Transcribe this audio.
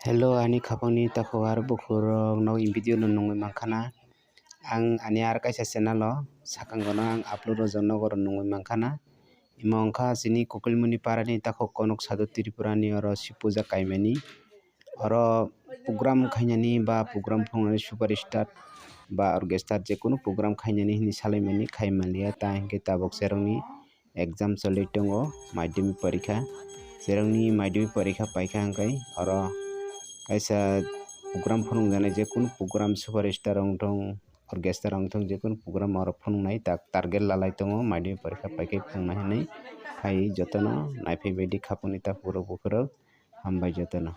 Hello ani khapangni takhwar bukhurok no video no nungui mankana ang ani ar kaisa channel o sakang gono ang upload o nogor nungui mankana imo wngkha chini kukulmuni parani takhok konok sadhu tripura ni oro sipuja kaimani oro program khainani ba program phunuknani superstar ba orchestra jekono program khainani hini salaimani khaimanliya ta hingke tabok cherokni exam choli tongo madhyamik porikha cherokni madhyamik porikha paikha hingkai oro kaisa program phunukjaknai jekono program superstar wngtong orchestra wngtong jekono program oro phunuknai target lalai tongo madhyamik porikha paikhai phunuknai hinui khai jotono naiphaibadi khapangni takhorok bukhurok hambai jotono।